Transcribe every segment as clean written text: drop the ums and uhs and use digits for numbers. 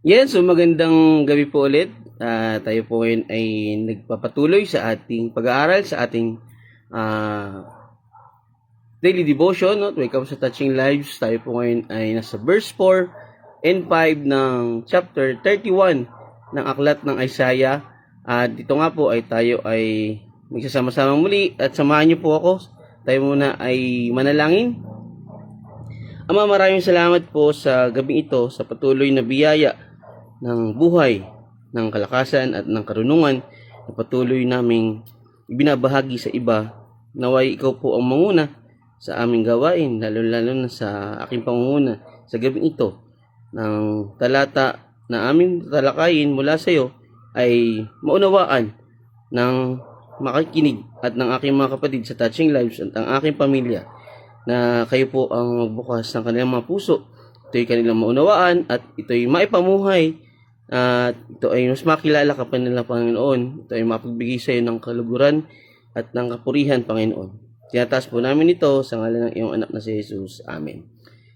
Yes, so magandang gabi po ulit. Tayo po ngayon ay nagpapatuloy sa ating pag-aaral sa ating ah, daily devotion. No? When it comes to touching lives, tayo po ngayon ay nasa verse 4 and 5 ng chapter 31 ng aklat ng Isaiah. At dito nga po ay tayo ay magsasama-sama muli at samahan niyo po ako. Tayo muna ay manalangin. Ama, maraming salamat po sa gabi ito sa patuloy na biyaya ng buhay, ng kalakasan at ng karunungan na patuloy naming ibinabahagi sa iba. Naway ikaw po ang manguna sa aming gawain, lalo-lalo na sa aking pangunguna sa gabi ito ng talata na aming talakayin mula sa iyo ay maunawaan ng makikinig at ng aking mga kapatid sa Touching Lives at ang aking pamilya na kayo po ang magbukas ng kanilang mga puso. Ito'y kanilang maunawaan at ito'y maipamuhay at ito ay mas makilala ka pa nila, Panginoon. Ito ay mapagbigay sa iyo ng kaluguran at ng kapurihan, Panginoon. Tinataas po namin ito sa ngalan ng iyong anak na si Jesus. Amen.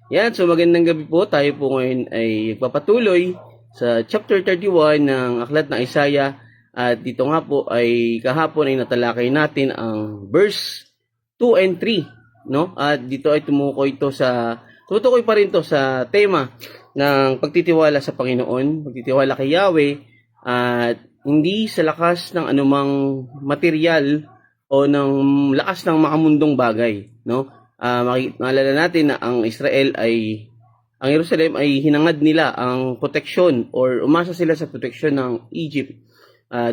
Yan, so magandang gabi po. Tayo po ngayon ay magpapatuloy sa chapter 31 ng aklat ng Isaiah. At dito nga po ay kahapon ay natalakay natin ang verse 2 and 3. No? At dito ay tutukoy pa rin to sa tema ng pagtitiwala sa Panginoon, pagtitiwala kay Yahweh, at hindi sa lakas ng anumang material o ng lakas ng makamundong bagay, no? Maalala natin na ang Jerusalem ay hinangad nila ang proteksyon or umasa sila sa proteksyon ng Egypt.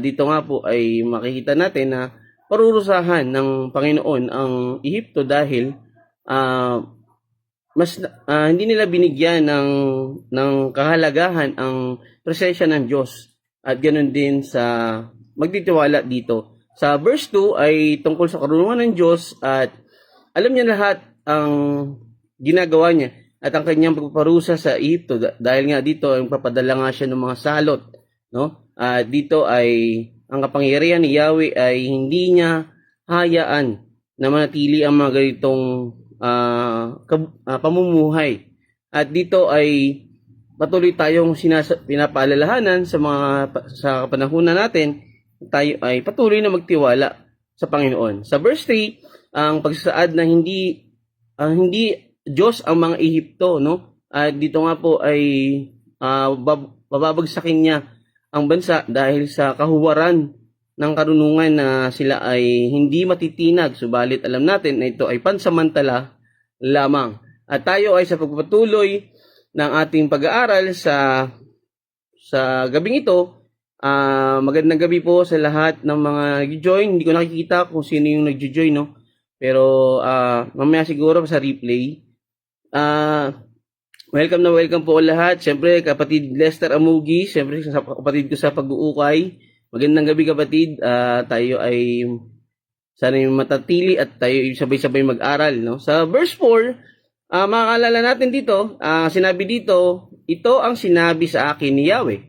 Dito nga po ay makikita natin na parurusahan ng Panginoon ang Ehipto dahil hindi nila binigyan ng kahalagahan ang presensya ng Diyos, at ganoon din sa magtitiwala dito. Sa verse 2 ay tungkol sa karunungan ng Diyos at alam niya lahat ang ginagawa niya at ang kanyang pagpaparusa sa Ehipto dahil nga dito ang papadala nga siya ng mga salot, no? Dito ay ang kapangyarihan ni Yahweh ay hindi niya hayaan na manatili ang mga ganitong pamumuhay. At dito ay patuloy tayong pinapaalalahanan sa kapanahunan natin, tayo ay patuloy na magtiwala sa Panginoon. Sa verse 3, ang pagsasaad na hindi Diyos ang mga Ehipto, no? At dito nga po ay bababagsakin niya ang bansa dahil sa kahuwaran ng karunungan na sila ay hindi matitinag. Subalit alam natin na ito ay pansamantala lamang. At tayo ay sa pagpapatuloy ng ating pag-aaral sa gabing ito. Magandang gabi po sa lahat ng mga nag-join. Hindi ko nakikita kung sino yung nag-join, no? Pero mamaya siguro sa replay. Welcome po lahat. Siyempre, kapatid Lester Amugi, siyempre kapatid ko sa pag-uukay. Magandang gabi kapatid. Tayo ay sana yung matatili at tayo sabay-sabay mag-aral, no? Sa verse 4, makakaalala natin dito, sinabi dito, ito ang sinabi sa akin ni Yahweh.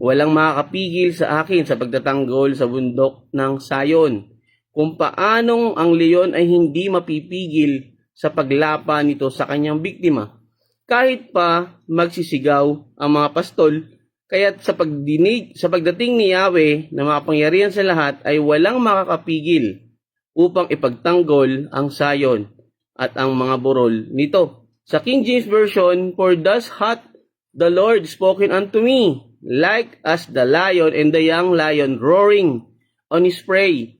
Walang makakapigil sa akin sa pagtatanggol sa bundok ng Sayon. Kung paanong ang leon ay hindi mapipigil sa paglapa nito sa kanyang biktima. Kahit pa magsisigaw ang mga pastol, kaya't sa pagdating ni Yahweh na makapangyarihan sa lahat ay walang makakapigil upang ipagtanggol ang Sayon at ang mga burol nito. Sa King James Version, for thus hath the Lord spoken unto me, like as the lion and the young lion roaring on his prey.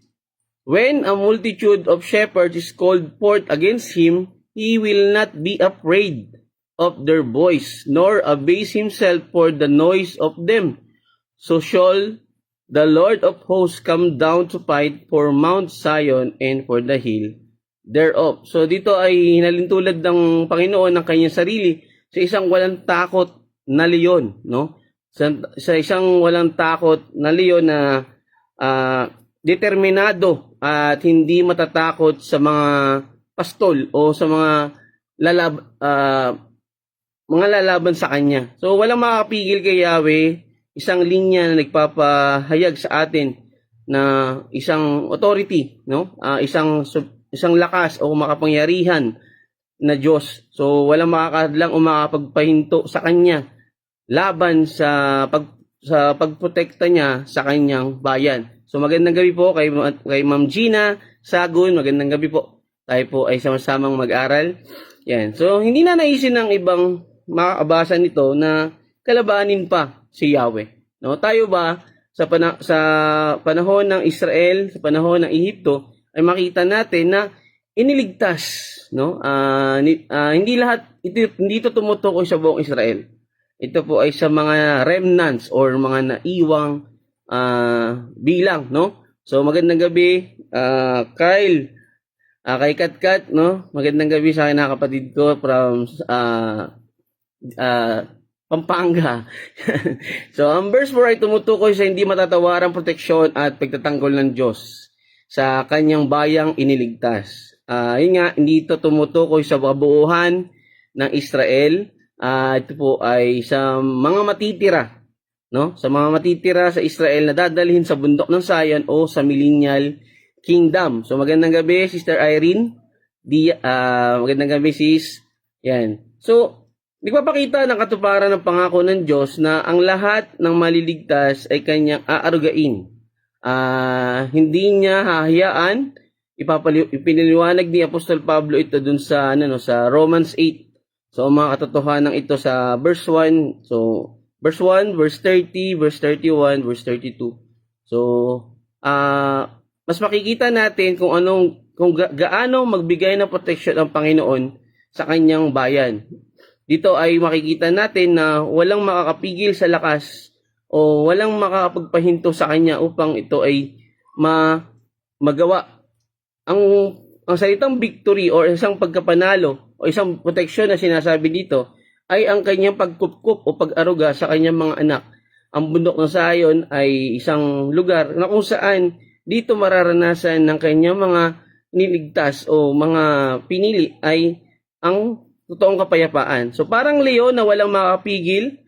When a multitude of shepherds is called forth against him, he will not be afraid of their voice, nor abase himself for the noise of them. So shall the Lord of hosts come down to fight for Mount Zion and for the hill thereof. So dito ay hinalintulad ng Panginoon ng kanyang sarili sa isang walang takot na leon, no? Sa isang walang takot na leon na determinado at hindi matatakot sa mga pastol o sa mga lalaban sa kanya. So walang makakapigil kay Yahweh, isang linya na nagpapahayag sa atin na isang authority, no? Isang lakas o makapangyarihan na Diyos. So walang makakadlang o makapagpahinto sa kanya laban sa pagprotekta niya sa kanyang bayan. So magandang gabi po kay Ma'am Gina Sagun, magandang gabi po. Tayo po ay sama-samang mag-aral. Yan. So hindi na naisin ng ibang makakabasa nito na kalabanin pa si Yahweh. No, tayo ba sa panahon ng Israel, sa panahon ng Ehipto ay makita natin na iniligtas, no? Hindi lahat hindi ito tumutukoy sa buong Israel. Ito po ay sa mga remnants or mga naiwang bilang, no? So magandang gabi Kyle, kay Katkat, no? Magandang gabi sa akin na kapatid ko from Pampanga. So ang verse 4 ay tumutukoy sa hindi matatawarang proteksyon at pagtatanggol ng Diyos sa kanyang bayang iniligtas. Yun nga, hindi ito tumutukoy sa kabuuhan ng Israel. Ito po ay sa mga matitira, no? Sa mga matitira sa Israel na dadalhin sa bundok ng Zion o sa millennial kingdom. So magandang gabi Sister Irene. Magandang gabi sis. Yan. So nagpapakita ng katuparan ng pangako ng Diyos na ang lahat ng maliligtas ay kanyang aarugain. Hindi niya hahayaan. Ipiniliwanag ni Apostol Pablo ito dun sa sa Romans 8. So mga katotohanan ito sa verse 1. So verse 1, verse 30, verse 31, verse 32. So mas makikita natin kung gaano magbigay ng protection ang Panginoon sa kanyang bayan. Dito ay makikita natin na walang makakapigil sa lakas o walang makakapagpahinto sa kanya upang ito ay magawa. Ang salitang victory or isang pagkapanalo o isang protection na sinasabi dito ay ang kanyang pagkupkup o pag-aruga sa kanyang mga anak. Ang bundok ng Zion ay isang lugar na kung saan dito mararanasan ng kanyang mga niligtas o mga pinili ay ang totoong kapayapaan. So parang leon na walang makapigil.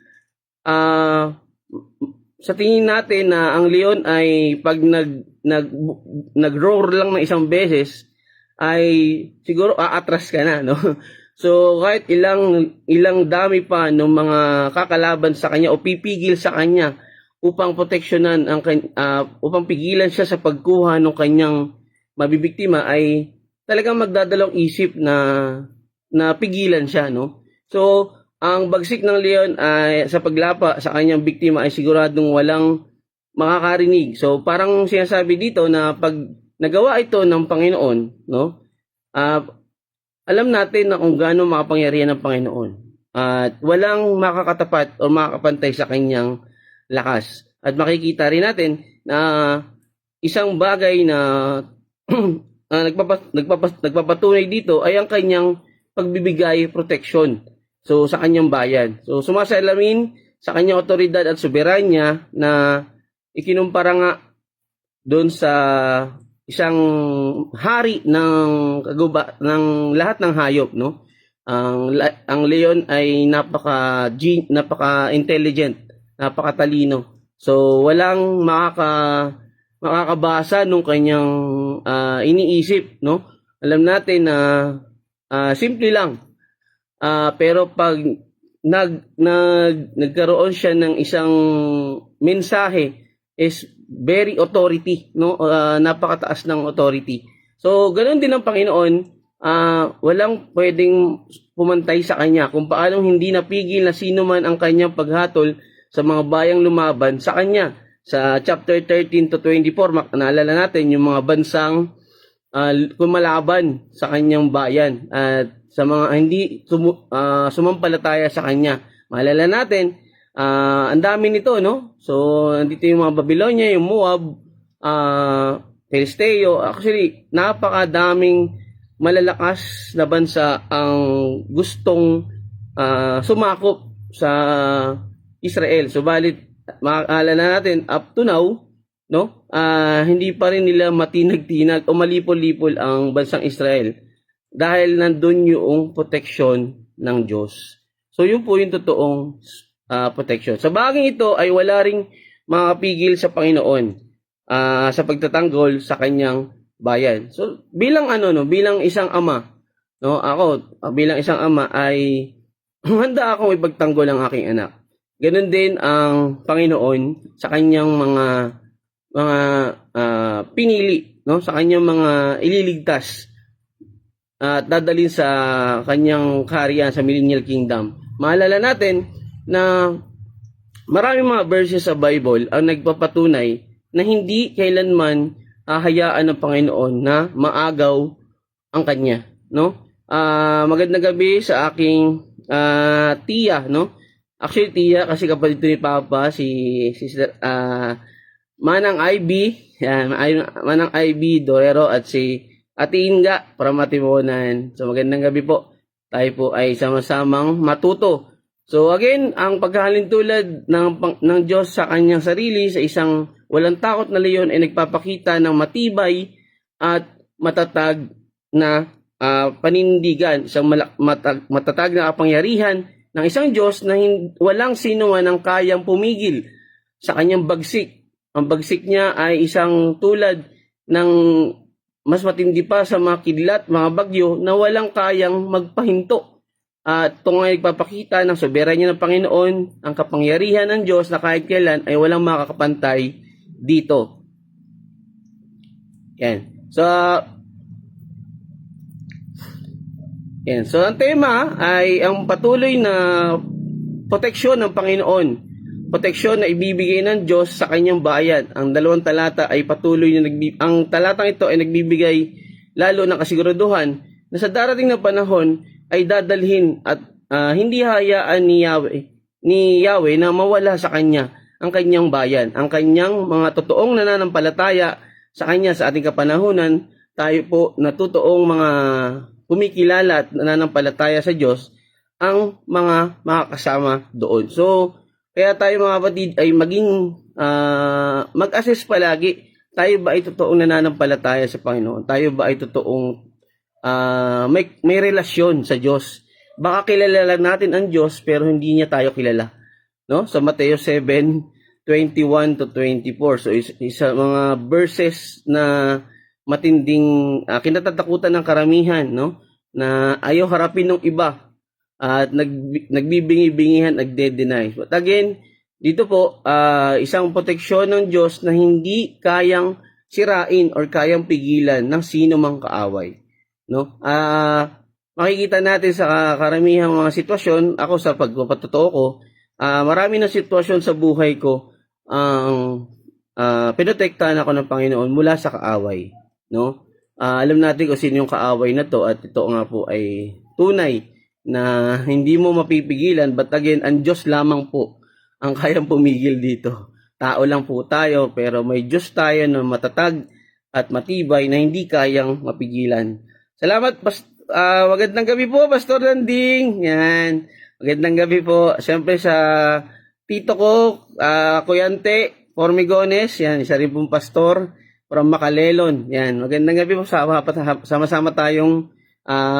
Sa tingin natin na ang leon ay pag nag-roar lang ng isang beses ay siguro aatras ka na, no? So kahit ilang dami pa ng mga kakalaban sa kanya o pipigil sa kanya upang proteksyonan upang pigilan siya sa pagkuha ng kanyang mabibiktima ay talagang magdadalawang isip na pigilan siya, no? So ang bagsik ng leon ay sa paglapa sa kanyang biktima ay siguradong walang makakarinig. So parang sinasabi dito na pag nagawa ito ng Panginoon, no? Alam natin na kung gaano makapangyarihan ng Panginoon. At walang makakatapat o makakapantay sa kanyang lakas. At makikita rin natin na isang bagay na nagpapatunay dito ay ang kanyang pagbibigay proteksyon sa kanyang bayan. So sumasalamin sa kanyang otoridad at soberanya na ikinumpara nga doon sa isang hari ng lahat ng hayop, no? Ang leon ay napaka-intelligent, napakatalino. So walang makakabasa nung kanyang iniisip, no? Alam natin na simple lang. Pero pag nagkaroon siya ng isang mensahe is very authority, no? Napakataas ng authority. So ganoon din ang Panginoon, walang pwedeng pumantay sa kanya kung paanong hindi napigil na sino man ang kanyang paghatol sa mga bayang lumaban sa kanya. Sa chapter 13 to 24, naalala natin yung mga bansang kumalaban sa kanyang bayan at sa mga hindi sumampalataya sa kanya. Maalala natin, ang dami nito, no? So, nandito yung mga Babylonia, yung Moab, Filisteo. Actually, napakadaming malalakas na bansa ang gustong sumakop sa Israel. Subalit, maalala natin, up to now, no? Hindi pa rin nila matinag-tinag o malipol-lipol ang bansang Israel dahil nandun yung protection ng Diyos. So, yun po yung totoong protection. Sa bagay ito ay wala ring makapigil sa Panginoon sa pagtatanggol sa kanyang bayan. So bilang bilang isang ama, no, ako bilang isang ama ay handa akong ipagtanggol ang aking anak. Ganun din ang Panginoon sa kanyang mga pinili, no? Sa kanyang mga ililigtas at dadalhin sa kanyang kaharian sa millennial kingdom. Maalala natin na maraming mga verses sa Bible ang nagpapatunay na hindi kailanman hahayaan ng Panginoon na maagaw ang kanya, no? Magandang gabi sa aking tiya, no? Actually, tiya kasi kapatid ni Papa, si Sister Manang IB, yan, Manang IB Dorero at si Ate Inga from Matimonan. So magandang gabi po. Tayo po ay sama-samang matuto. So again, ang paghahalin tulad ng Diyos sa kanyang sarili sa isang walang takot na leyon ay nagpapakita ng matibay at matatag na panindigan, isang matatag na kapangyarihan ng isang Diyos na walang sino man ang kayang pumigil sa kanyang bagsik. Ang bagsik niya ay isang tulad ng mas matindi pa sa mga kidlat, mga bagyo na walang kayang magpahinto. At ito nga nagpapakita ng soberanya ng Panginoon, ang kapangyarihan ng Diyos na kahit kailan ay walang makakapantay dito. Yan. So ang tema ay ang patuloy na proteksyon ng Panginoon. Proteksyon na ibibigay ng Diyos sa kanyang bayan. Ang dalawang talata ay patuloy na ang talatang ito ay nagbibigay lalo ng kasiguraduhan na sa darating na panahon ay dadalhin at hindi hayaan ni Yahweh na mawala sa kanya ang kanyang bayan, ang kanyang mga totoong nananampalataya sa kanya sa ating kapanahunan. Tayo po na totoong mga kumikilala at nananampalataya sa Diyos ang mga makakasama doon. So, kaya tayo mga kapatid ay mag-assess palagi. Tayo ba ay totoong nananampalataya sa Panginoon? Tayo ba ay totoong may relasyon sa Diyos? Baka kilala lang natin ang Diyos pero hindi niya tayo kilala. No? Sa Mateo 7:21 to 24. So, isa mga verses na matinding kinatatakutan ng karamihan, no? Na ayaw harapin ng iba at nagbibingi-bingihan, nagde-deny. But again, dito po isang proteksyon ng Diyos na hindi kayang sirain or kayang pigilan ng sino mang kaaway, no? Makikita natin sa karamihang mga sitwasyon, ako sa pagpapatotoo ko, marami na sitwasyon sa buhay ko ang pinotektahan ako ng Panginoon mula sa kaaway, no? Alam natin kung sino yung kaaway na to at ito nga po ay tunay na hindi mo mapipigilan, but again, ang Diyos lamang po ang kayang pumigil dito. Tao lang po tayo pero may Diyos tayo na matatag at matibay na hindi kayang mapigilan. Salamat, magandang gabi po, Pastor Landing. Yan, magandang gabi po. Siyempre sa tito ko, Kuyante Formigones, yan, isa rin pong pastor from Macalelon. Yan, magandang gabi po, sama-sama tayong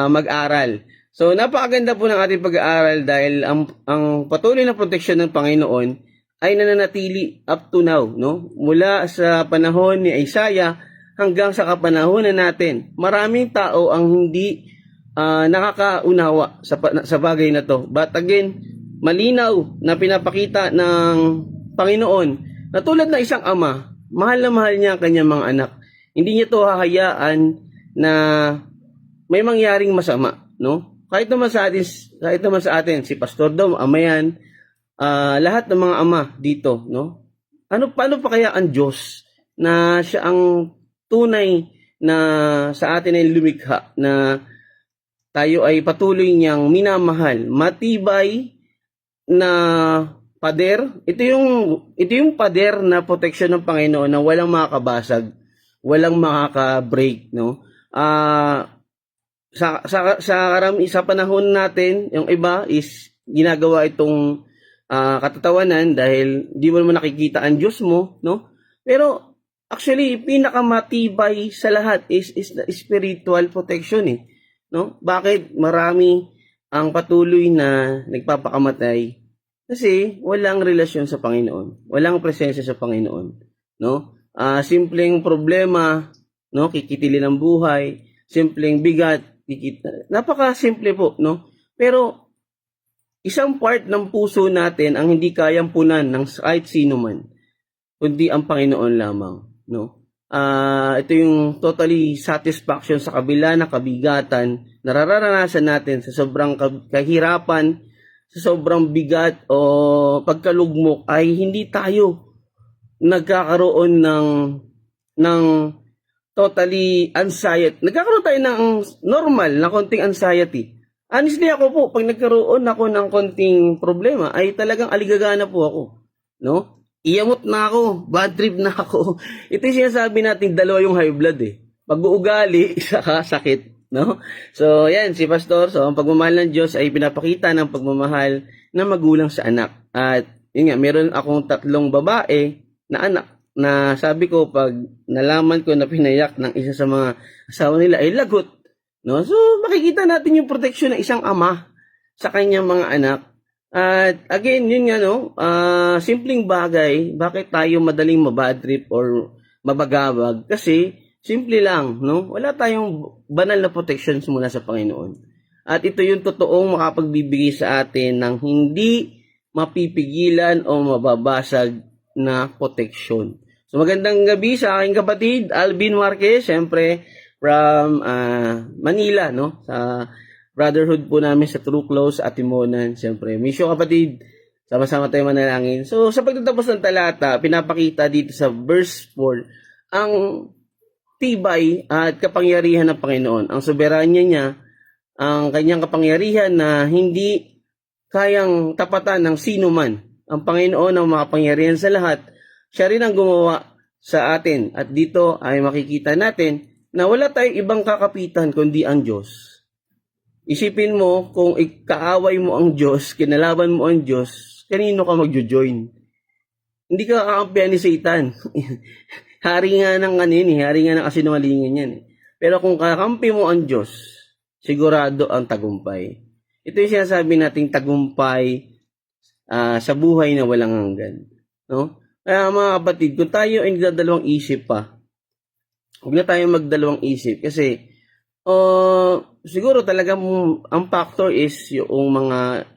mag-aral. So, napakaganda po ng ating pag-aaral dahil ang patuloy na proteksyon ng Panginoon ay nananatili up to now, no? Mula sa panahon ni Isaiah hanggang sa kapanahonan natin. Maraming tao ang hindi nakakaunawa sa bagay na to. But again, malinaw na pinapakita ng Panginoon na tulad ng isang ama, mahal na mahal niya ang kanyang mga anak. Hindi niya to hahayaan na may mangyaring masama, no? Kahit naman sa atin, si Pastor Dom, ama yan, lahat ng mga ama dito, no? Paano pa kaya ang Diyos na siya ang tunay na sa atin ay lumikha, na tayo ay patuloy niyang minamahal, matibay na pader. Ito yung pader na proteksyon ng Panginoon na walang makakabasag, walang makaka-break, no? Sa panahon natin, yung iba is ginagawa itong katatawanan dahil di mo naman nakikita ang Diyos mo, no? Pero actually, pinakamatibay sa lahat is the spiritual protection, no? Bakit marami ang patuloy na nagpapakamatay? Kasi walang relasyon sa Panginoon, walang presensya sa Panginoon, no? Simpleng problema, no? Kikitilin ng buhay, simpleng bigat, napaka-simple po, no? Pero isang part ng puso natin ang hindi kayang punan ng kahit sino man, kundi ang Panginoon lamang, no? Ito yung totally satisfaction sa kabila ng kabigatan na nararanasan natin sa sobrang kahirapan, sa sobrang bigat o pagkalugmok, ay hindi tayo nagkakaroon ng totally anxiety. Nagkakaroon tayo ng normal na konting anxiety. Honestly ako po, pag nagkaroon ako ng konting problema, ay talagang aligagana po ako, no? Iyamot na ako, bad trip na ako. Ito yung sinasabi natin, dalawa yung high blood eh. Pag-uugali, saka sakit, no? So, yan, si Pastor. So, ang pagmamahal ng Diyos ay pinapakita ng pagmamahal ng magulang sa anak. At, yun nga, meron akong 3 babae na anak na sabi ko, pag nalaman ko na pinayak ng isa sa mga asawa nila, ay lagot, no? So, makikita natin yung proteksyon ng isang ama sa kanyang mga anak. At again, yun nga, no, simpleng bagay, bakit tayo madaling mabad trip or mabagabag? Kasi, simple lang, no? Wala tayong banal na protections mula sa Panginoon. At ito yung totoong makapagbibigay sa atin ng hindi mapipigilan o mababasag na protection. So, magandang gabi sa aking kapatid, Alvin Marquez, siyempre, from Manila, no? Sa brotherhood po namin sa True Close at Timonan, siyempre. Misyo kapatid, sama-sama tayo manalangin. So, sa pagtatapos ng talata, pinapakita dito sa verse 4, ang tibay at kapangyarihan ng Panginoon. Ang soberanya niya, ang kanyang kapangyarihan na hindi kayang tapatan ng sino man. Ang Panginoon ang makapangyarihan sa lahat. Siya rin ang gumawa sa atin. At dito ay makikita natin na wala tayong ibang kakapitan kundi ang Diyos. Isipin mo, kung ikaaway mo ang Diyos, kinalaban mo ang Diyos, kanino ka magjo-join? Hindi ka kakampihan ni Satan. Hari nga ng hari nga ng kasinungalingan yan. Pero kung kakampi mo ang Diyos, sigurado ang tagumpay. Ito yung sinasabi nating tagumpay sa buhay na walang hanggan. No? Kaya mga kapatid, kung tayo ay nagdadalawang isip pa, huwag na tayo magdalawang isip kasi siguro talaga ang factor is yung mga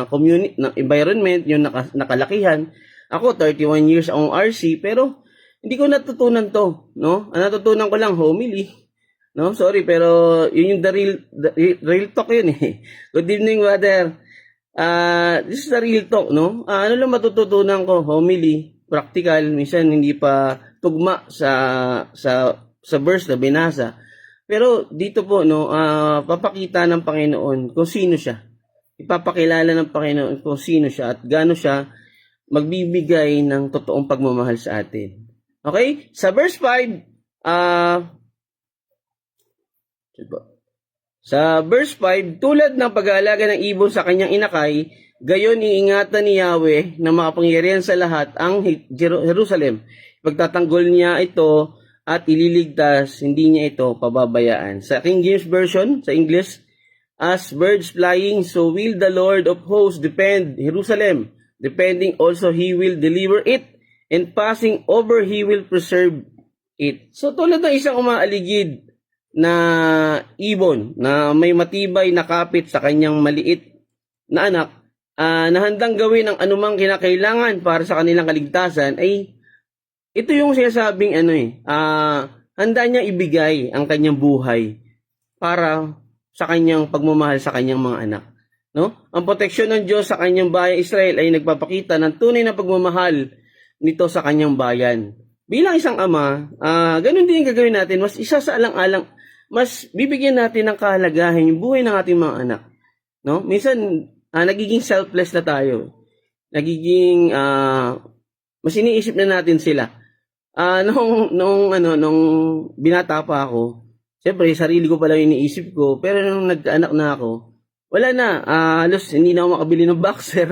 community, na environment, yung nakalakihan. Ako 31 years akong RC pero hindi ko natutunan to, no? Ang natutunan ko lang homily. No, sorry pero yun yung the real talk yun eh. Good evening, brother. This is the real talk, no? Ano lang matututunan ko? Homily, practical, minsan hindi pa tugma sa verse na binasa. Pero dito po, no, papakita ng Panginoon kung sino siya. Ipapakilala ng Panginoon kung sino siya at gaano siya magbibigay ng totoong pagmamahal sa atin. Okay? Sa verse 5, tulad ng pag-aalaga ng ibon sa kanyang inakay, gayon iingatan ni Yahweh na makapangyarihan sa lahat ang Jerusalem. Pagtatanggol niya ito at ililigtas, hindi niya ito pababayaan. Sa King James Version, sa English, as birds flying, so will the Lord of hosts defend Jerusalem. Depending also, He will deliver it, and passing over, He will preserve it. So, tulad ng isang umaaligid na ibon na may matibay na kapit sa kanyang maliit na anak, na handang gawin ang anumang kinakailangan para sa kanilang kaligtasan, ay ito yung sinasabing handa niya ibigay ang kanyang buhay para sa kanyang pagmamahal sa kanyang mga anak. No? Ang proteksyon ng Diyos sa kanyang bayan Israel ay nagpapakita ng tunay na pagmamahal nito sa kanyang bayan. Bilang isang ama, ganun din yung gagawin natin. Mas isa sa alang-alang, mas bibigyan natin ng kahalagahan yung buhay ng ating mga anak. No? Minsan, nagiging selfless na tayo. Nagiging, mas iniisip na natin sila. Nung binata pa ako, siyempre, sarili ko pala iniisip ko. Pero nung nagkaanak na ako, wala na. Halos hindi na ako makabili ng boxer.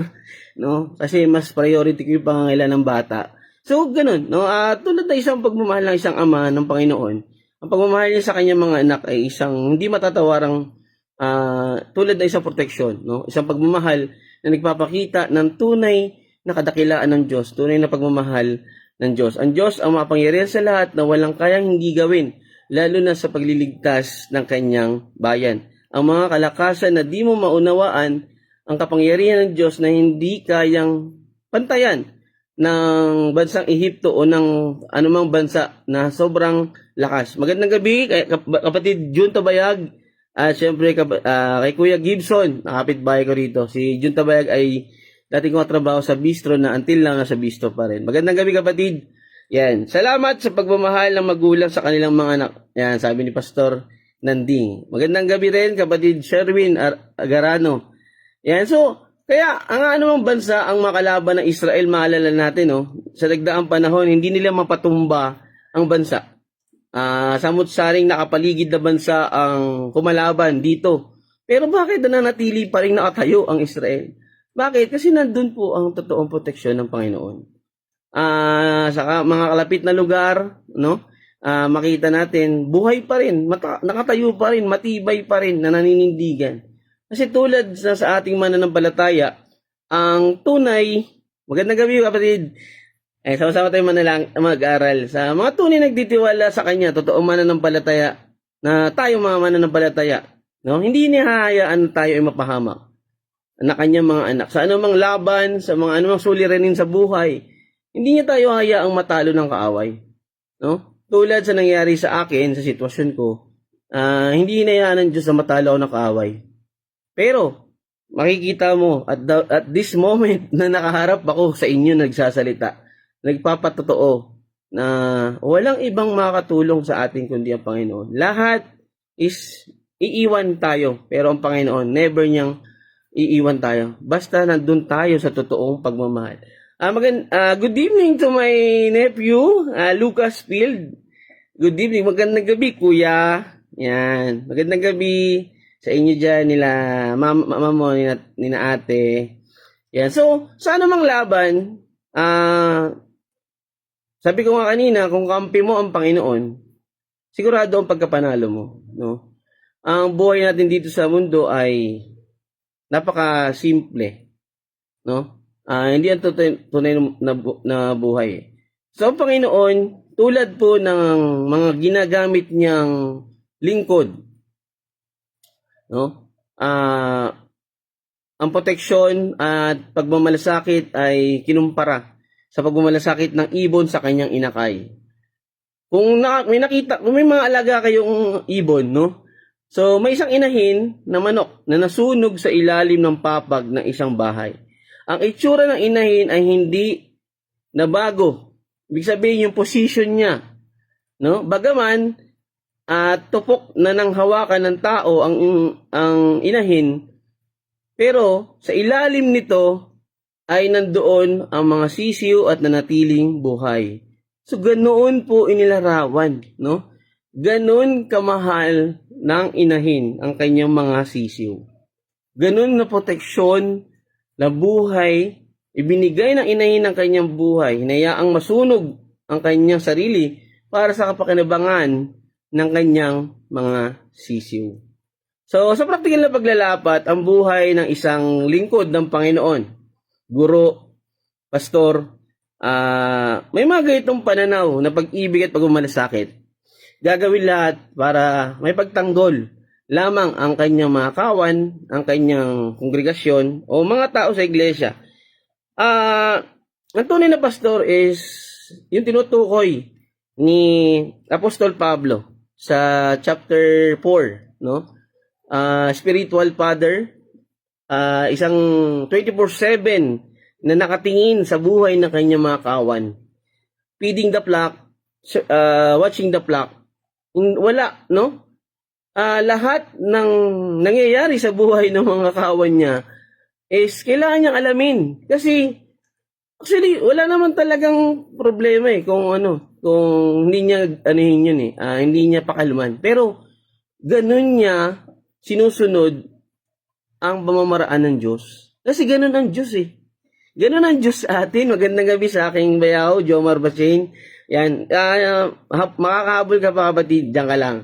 No? Kasi mas priority ko yung pangangailangan ng bata. So, ganun. No? Tulad na isang pagmamahal ng isang ama ng Panginoon, ang pagmamahal niya sa kanyang mga anak ay isang hindi matatawarang tulad na isang proteksyon. No? Isang pagmamahal na nagpapakita ng tunay na kadakilaan ng Diyos. Tunay na pagmamahal ng Diyos. Ang Diyos ang mapangyarihan sa lahat na walang kayang hindi gawin, lalo na sa pagliligtas ng kanyang bayan. Ang mga kalakasan na di mo maunawaan ang kapangyarihan ng Diyos na hindi kayang pantayan ng bansang Ehipto o ng anumang bansa na sobrang lakas. Magandang gabi, kapatid Jun Tabayag, at syempre kay Kuya Gibson, nakapitbahay ko rito. Si Jun Tabayag ay dati kong trabaho sa bistro na until lang sa bistro pa rin. Magandang gabi, kapatid. Yan. Salamat sa pagmamahal ng magulang sa kanilang mga anak. Yan, sabi ni Pastor Nanding. Magandang gabi rin, kapatid Sherwin Agarano. Yan, so, kaya ang anumang bansa ang makalaban ng Israel, maalala natin, no? Sa nagdaang panahon, hindi nila mapatumba ang bansa. Samut-saring nakapaligid na bansa ang kumalaban dito. Pero bakit nananatili pa rin nakatayo ang Israel? Bakit? Kasi nandun po ang totoong proteksyon ng Panginoon. Sa mga kalapit na lugar, no? Makita natin, buhay pa rin, nakatayo pa rin, matibay pa rin, na naninindigan. Kasi tulad sa ating mananampalataya, ang tunay, magandang gabi kapatid, sama-sama tayo mag-aral. Sa mga tunay nagtitiwala sa Kanya, totoong mananampalataya, na tayo mga mananampalataya, no? Hindi niya hayaan tayo ay mapahamak na Kanyang mga anak. Sa anumang laban, sa mga anumang suliranin sa buhay, hindi niya tayo hayaang matalo ng kaaway. No? Tulad sa nangyari sa akin, sa sitwasyon ko, hindi hinayaan ng Diyos na matalo ako ng kaaway. Pero, makikita mo, at this moment na nakaharap ako sa inyo nagsasalita, nagpapatotoo na walang ibang makakatulong sa atin kundi ang Panginoon. Lahat is iiwan tayo, pero ang Panginoon, never niyang iiwan tayo. Basta nandun tayo sa totoong pagmamahal. Good evening to my nephew, Lucas Field. Good evening, magandang gabi, kuya. Yan, magandang gabi sa inyo dyan, nila mama mo, nina ate. Yan, so, sa anumang laban, sabi ko nga kanina, kung kampi mo ang Panginoon, sigurado ang pagkapanalo mo. No? Ang buhay natin dito sa mundo ay napaka-simple. No? Hindi ang tunay na buhay. So, ang Panginoon, tulad po ng mga ginagamit niyang lingkod, no? Ang proteksyon at pagmamalasakit ay kinumpara sa pagmamalasakit ng ibon sa kanyang inakay. Kung may mga alaga kayong ibon, no? So, may isang inahin na manok na nasunog sa ilalim ng papag ng isang bahay. Ang itsura ng inahin ay hindi nabago. Ibig sabihin yung position niya. No? Bagaman, tupok na nang hawakan ng tao ang inahin, pero sa ilalim nito ay nandoon ang mga sisiw at nanatiling buhay. So ganoon po inilarawan. No? Ganoon kamahal ng inahin ang kanyang mga sisiw. Ganoon na proteksyon na buhay, ibinigay ng inahin ng kanyang buhay, hinayaang masunog ang kanyang sarili para sa kapakinabangan ng kanyang mga sisiw. So, sa praktikal na paglalapat, ang buhay ng isang lingkod ng Panginoon, guro, pastor, may mga ganitong pananaw na pag-ibig at pagmamalasakit. Gagawin lahat para may pagtanggol lamang ang kanyang mga kawan, ang kanyang kongregasyon, o mga tao sa iglesia. Ang tunay na pastor is yung tinutukoy ni Apostol Pablo sa chapter 4, no? Spiritual father, isang 24/7 na nakatingin sa buhay ng kanyang mga kawan. Feeding the flock, watching the flock. Wala, no? Lahat ng nangyayari sa buhay ng mga kawan niya is kailangan niyang alamin. Kasi, actually, wala naman talagang problema kung hindi niya, yun hindi niya pakalman. Pero, ganun niya sinusunod ang pamamaraan ng Diyos. Kasi ganun ang Diyos Ganun ang Diyos sa atin. Magandang gabi sa aking bayaw, Jomar Basin. Yan, makakahabol ka pa kapatid, diyan ka lang.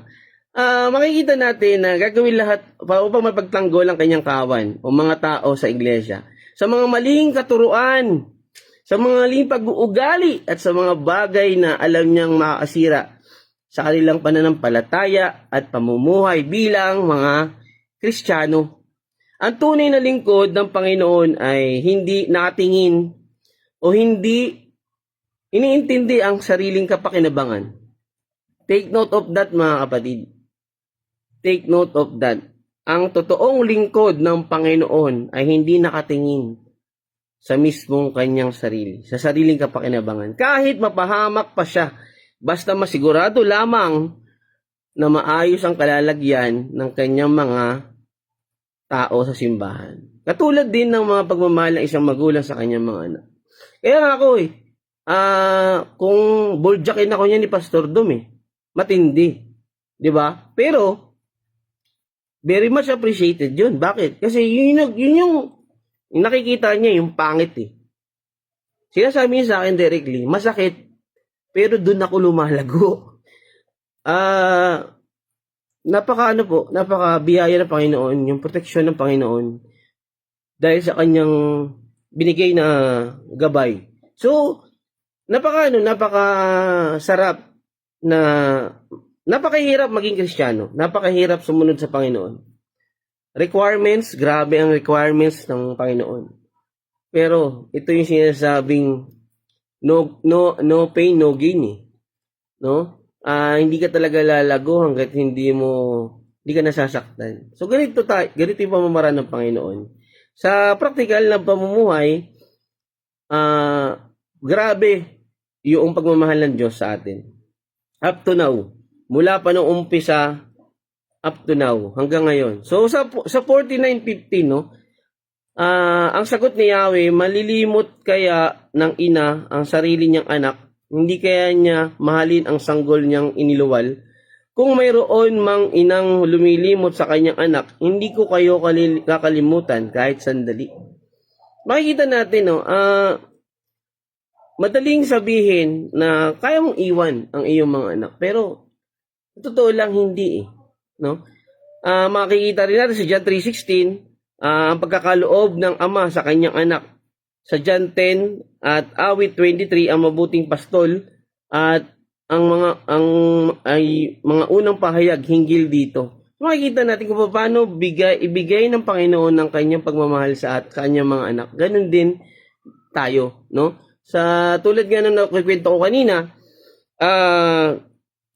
Makikita natin na gagawin lahat upang mapagtanggol ang kanyang kawan o mga tao sa iglesia. Sa mga maling katuruan, sa mga maling pag-uugali at sa mga bagay na alam niyang makakasira sa kanilang pananampalataya at pamumuhay bilang mga Kristiyano. Ang tunay na lingkod ng Panginoon ay hindi nakatingin o hindi iniintindi ang sariling kapakinabangan. Take note of that, mga kapatid. Take note of that. Ang totoong lingkod ng Panginoon ay hindi nakatingin sa mismong kanyang sarili, sa sariling kapakinabangan. Kahit mapahamak pa siya, basta masigurado lamang na maayos ang kalalagyan ng kanyang mga tao sa simbahan. Katulad din ng mga pagmamahal ng isang magulang sa kanyang mga anak. Kaya nga ako kung boldjakin ako niya ni Pastor Dom matindi. Di ba? Pero, very much appreciated yun. Bakit? Kasi yun yung nakikita niya, yung pangit Sinasabi niya sa akin directly, masakit, pero doon ako lumalago. Napaka biyaya ng Panginoon, yung proteksyon ng Panginoon dahil sa kanyang binigay na gabay. So, napaka sarap na napakahirap maging Kristiyano, napakahirap sumunod sa Panginoon. Requirements, grabe ang requirements ng Panginoon. Pero ito yung sinasabing no pain, no gain no? Hindi ka talaga lalago hangga't hindi ka nasasaktan. So ganito yung pamamaraan ng Panginoon. Sa practical na pamumuhay, grabe yung pagmamahal ng Diyos sa atin. Up to now, mula pa nung umpisa up to now hanggang ngayon. So sa 49:15 ang sagot ni Yahweh, malilimot kaya ng ina ang sarili niyang anak, hindi kaya niya mahalin ang sanggol niyang iniluwal. Kung mayroon mang inang lumilimot sa kanyang anak, hindi ko kayo kakalimutan kahit sandali. Makikita natin madaling sabihin na kaya mong iwan ang iyong mga anak, pero totoo lang hindi no? Makikita rin natin sa John 3:16 ang pagkakaloob ng ama sa kanyang anak. Sa John 10 at awit 23 ang mabuting pastol at ang mga unang pahayag hinggil dito. Makikita natin kung paano ibigay ng Panginoon ng kanyang pagmamahal sa kanyang mga anak. Ganun din tayo, no? Sa tulad nga ng nakikwento ko kanina,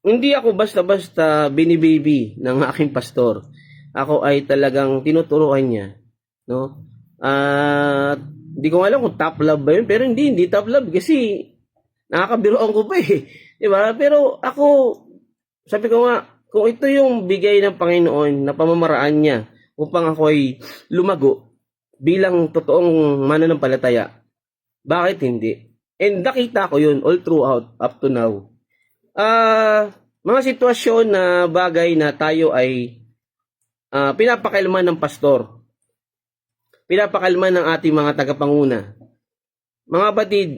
hindi ako basta-basta binibaby ng aking pastor. Ako ay talagang tinuturuan niya, no? Hindi ko alam kung top love ba yun, pero hindi top love kasi nakakabiroan ko pa di ba? Pero ako, sabi ko nga, kung ito yung bigay ng Panginoon na pamamaraan niya upang ako ay lumago bilang totoong mananampalataya, bakit hindi? And nakita ko yun all throughout up to now. Mga sitwasyon na bagay na tayo ay pinapakalman ng pastor, pinapakalman ng ating mga tagapanguna. Mga batid,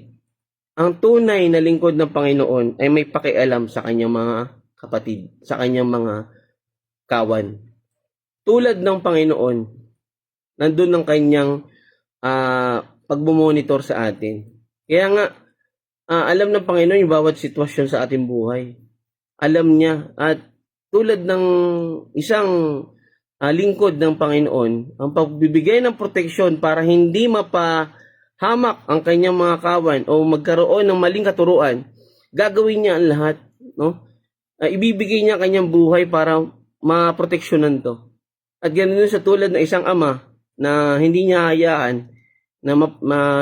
ang tunay na lingkod ng Panginoon ay may pakialam sa kanyang mga kapatid, sa kanyang mga kawan. Tulad ng Panginoon, nandun ng kanyang pagbumonitor sa atin. Kaya nga, alam ng Panginoon yung bawat sitwasyon sa ating buhay. Alam niya, at tulad ng isang lingkod ng Panginoon, ang pagbibigay ng proteksyon para hindi mapahamak ang kanyang mga kawan o magkaroon ng maling katuruan, gagawin niya ang lahat, no? Ibibigay niya ang kanyang buhay para maproteksyonan to. At ganoon sa tulad ng isang ama na hindi niya hayaan na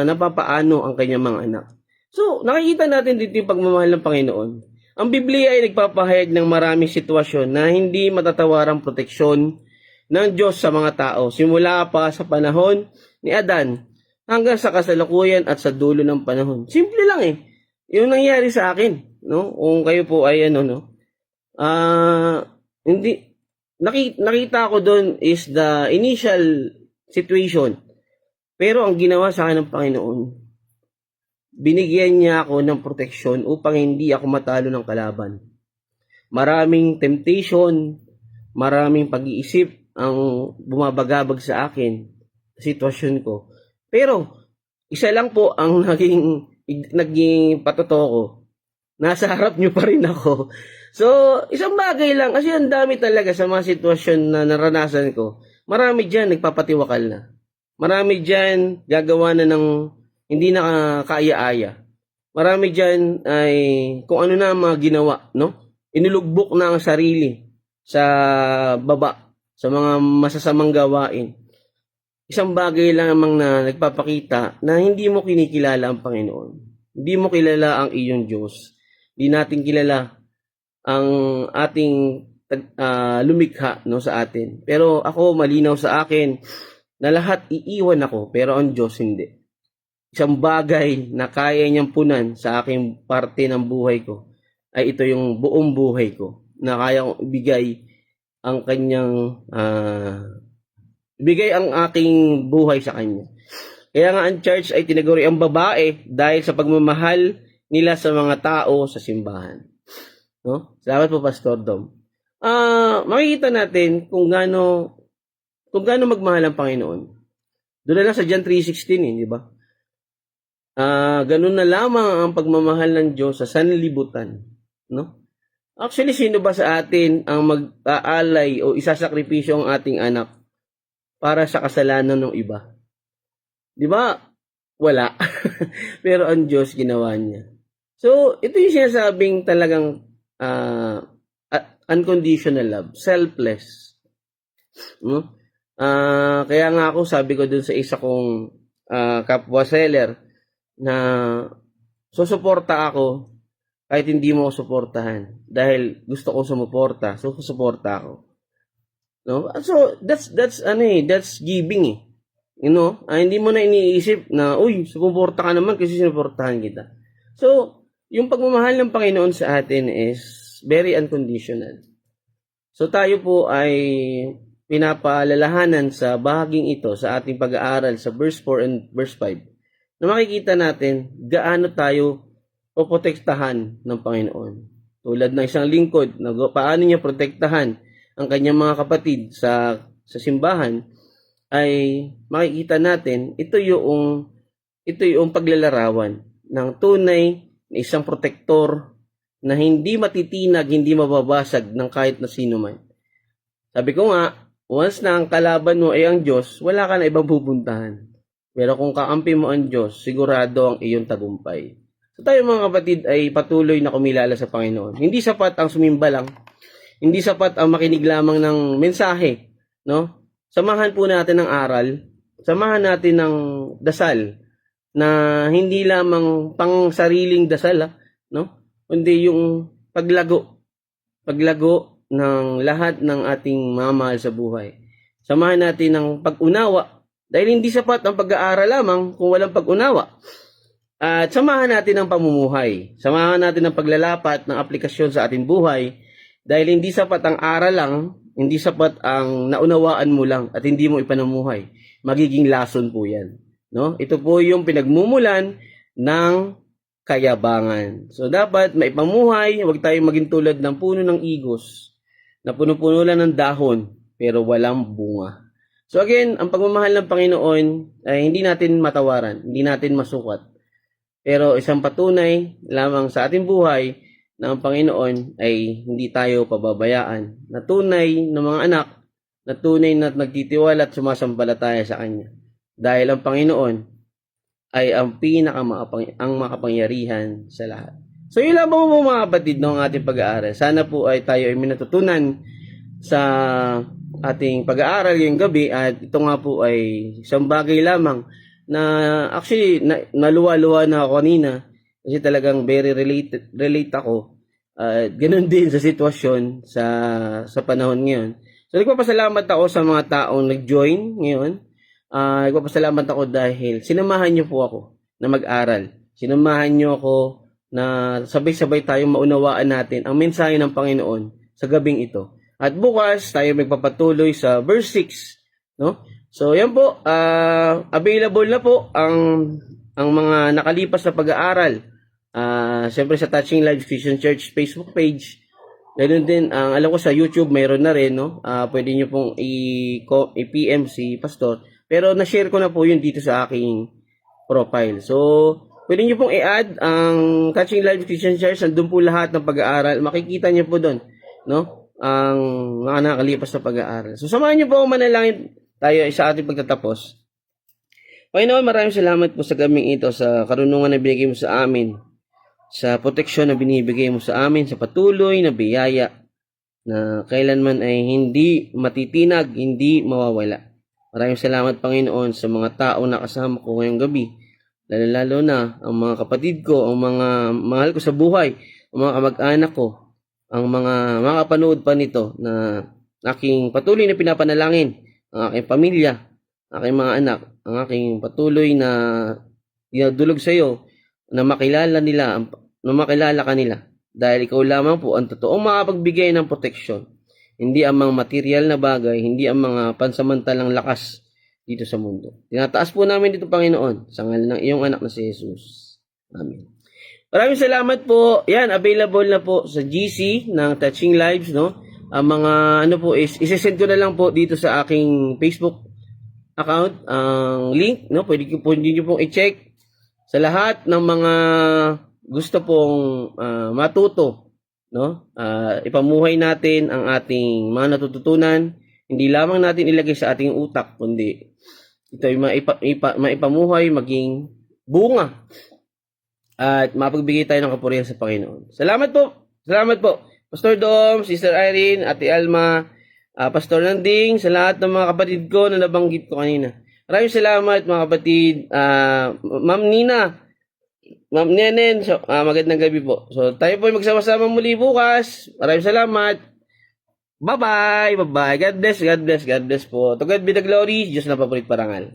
napapaano ang kanyang mga anak. So, nakikita natin dito yung pagmamahal ng Panginoon. Ang Biblia ay nagpapahayag ng maraming sitwasyon na hindi matatawarang proteksyon ng Diyos sa mga tao, simula pa sa panahon ni Adan hanggang sa kasalukuyan at sa dulo ng panahon. Simple lang yung nangyari sa akin, no? Kung kayo po ay hindi nakita ko doon is the initial situation. Pero ang ginawa sa akin ng Panginoon, binigyan niya ako ng proteksyon upang hindi ako matalo ng kalaban. Maraming temptation, maraming pag-iisip ang bumabagabag sa akin, sitwasyon ko. Pero, isa lang po ang naging patotoo ko. Nasa harap niyo pa rin ako. So, isang bagay lang, kasi ang dami talaga sa mga sitwasyon na naranasan ko. marami diyan nagpapatiwakal na. Marami diyan gagawa na ng hindi na kaaya-aya. Marami diyan ay kung ano na ang mga ginawa, no? Inulugbok na ang sarili sa baba, sa mga masasamang gawain. Isang bagay lamang na nagpapakita na hindi mo kinikilala ang Panginoon. Hindi mo kilala ang iyong Diyos. Hindi natin kilala ang ating lumikha, no, sa atin. Pero ako, malinaw sa akin na lahat iiwan ako, pero ang Diyos hindi. Isang bagay na kaya niyang punan sa aking parte ng buhay ko ay ito yung buong buhay ko na kaya kong ibigay ang kanyang ibigay ang aking buhay sa kanya. Kaya nga ang church ay tinaguri ang babae dahil sa pagmamahal nila sa mga tao sa simbahan. No? Salamat po, Pastor Dom. Makikita natin kung gaano magmahal ang Panginoon. Doon na lang sa John 3:16, di ba? Ganun na lamang ang pagmamahal ng Diyos sa sanlibutan, no? Actually, sino ba sa atin ang mag-aalay o isasakripisyo ang ating anak para sa kasalanan ng iba? Di ba? Wala. Pero ang Diyos ginawa niya. So, ito yung sinasabing talagang unconditional love, selfless. No? Kaya nga ako, sabi ko dun sa isa kong kapwa seller na susuporta ako kahit hindi mo ako suportahan dahil gusto ko sumuporta, so susuporta ako. No? So that's giving eh. You know, hindi mo na iniisip na uy, sumuporta ka naman kasi sinuportahan kita. So, yung pagmamahal ng Panginoon sa atin is very unconditional. So tayo po ay pinapaalalahanan sa bahaging ito sa ating pag-aaral sa verse 4 and verse 5 na makikita natin gaano tayo poprotektahan ng Panginoon. Tulad ng isang lingkod na paano niya protektahan ang kanyang mga kapatid sa simbahan ay makikita natin ito yung paglalarawan ng tunay na isang protektor na hindi matitinag, hindi mababasag ng kahit na sino man. Sabi ko nga, once na ang kalaban mo ay ang Diyos, wala ka na ibang pupuntahan. Pero kung kakampi mo ang Diyos, sigurado ang iyong tagumpay. So tayo mga kapatid ay patuloy na kumilala sa Panginoon. Hindi sapat ang sumimba lang. Hindi sapat ang makinig lamang ng mensahe. No? Samahan po natin ng aral. Samahan natin ng dasal na hindi lamang pang sariling dasal. No? Kundi yung paglago ng lahat ng ating mamahal sa buhay. Samahan natin ng pag-unawa dahil hindi sapat ang pag-aaral lamang kung walang pag-unawa. At samahan natin ang pamumuhay. Samahan natin ang paglalapat ng aplikasyon sa ating buhay dahil hindi sapat ang aral lang, hindi sapat ang naunawaan mo lang at hindi mo ipanamuhay. Magiging lason po yan. No? Ito po yung pinagmumulan ng kayabangan. So dapat maipamuhay, huwag tayong maging tulad ng puno ng igos na puno-puno lang ng dahon pero walang bunga. So again, ang pagmamahal ng Panginoon ay hindi natin matawaran, hindi natin masukat. Pero isang patunay lamang sa ating buhay na ang Panginoon ay hindi tayo pababayaan. Na tunay na mga anak, na tunay na nagtitiwala at sumasampalataya sa Kanya. Dahil ang Panginoon ay ang makapangyarihan sa lahat. So yun lang po mga kapatid ng ating pag-aaral. Sana po ay tayo ay minatutunan sa ating pag-aaral yung gabi at ito nga po ay isang bagay lamang na actually naluwa-luwa na ako kanina kasi talagang very relate ako. Ganun din sa sitwasyon sa panahon ngayon. So nagpapasalamat ako sa mga taong nag-join ngayon. Nagpapasalamat ako dahil sinamahan niyo po ako na mag-aral. Sinamahan niyo ako na sabay-sabay tayong maunawaan natin ang mensahe ng Panginoon sa gabing ito. At bukas tayo magpapatuloy sa verse 6, no? So yan po, available na po ang mga nakalipas na pag-aaral. Siyempre sa Touching Lives Christian Church Facebook page. Ganoon din, alam ko sa YouTube mayroon na rin, no? Pwede niyo pong i-PM si Pastor. Pero na-share ko na po yun dito sa aking profile. So, pwede niyo pong i-add ang Touching Lives Christian Church. Nandun po lahat ng pag-aaral. Makikita niyo po doon, no? Ang mga nakalipas na pag-aaral. So, samahan niyo po ako manalangin tayo ay sa ating pagtatapos. Panginoon, maraming salamat po sa gabing ito, sa karunungan na binigay mo sa amin, sa proteksyon na binibigay mo sa amin, sa patuloy na biyaya na kailanman ay hindi matitinag, hindi mawawala. Maraming salamat, Panginoon, sa mga tao na kasama ko ngayong gabi, lalo na ang mga kapatid ko, ang mga mahal ko sa buhay, ang mga kamag-anak ko, ang mga makapanood pa nito na aking patuloy na pinapanalangin, ang aking pamilya, aking mga anak, ang aking patuloy na dinadulog sa iyo na makilala ka nila dahil ikaw lamang po ang totoong makapagbigay ng proteksyon. Hindi ang mga material na bagay, hindi ang mga pansamantalang lakas dito sa mundo. Tinataas po namin dito, Panginoon, sa ngalan ng iyong anak na si Jesus. Amen. Maraming salamat po. Yan, available na po sa GC ng Touching Lives, no? Ang mga is isesend ko na lang po dito sa aking Facebook account ang link, no? Pwede niyo pong i-check sa lahat ng mga gusto pong matuto, no? Ipamuhay natin ang ating mga natututunan, hindi lamang natin ilagay sa ating utak, kundi ito ay maipamuhay maging bunga at mapagbigay tayo ng kapurihan sa Panginoon. Salamat po. Salamat po. Pastor Dom, Sister Irene, Ate Alma, Pastor Nanding, sa lahat ng mga kapatid ko na nabanggit ko kanina. Maraming salamat mga kapatid. Ma'am Nina, Ma'am Nenen, so, magandang gabi po. So tayo po ay magsama-sama muli bukas. Maraming salamat. Bye-bye. Bye-bye. God bless. God bless. God bless po. To God be the glory. Diyos na papulit parangal.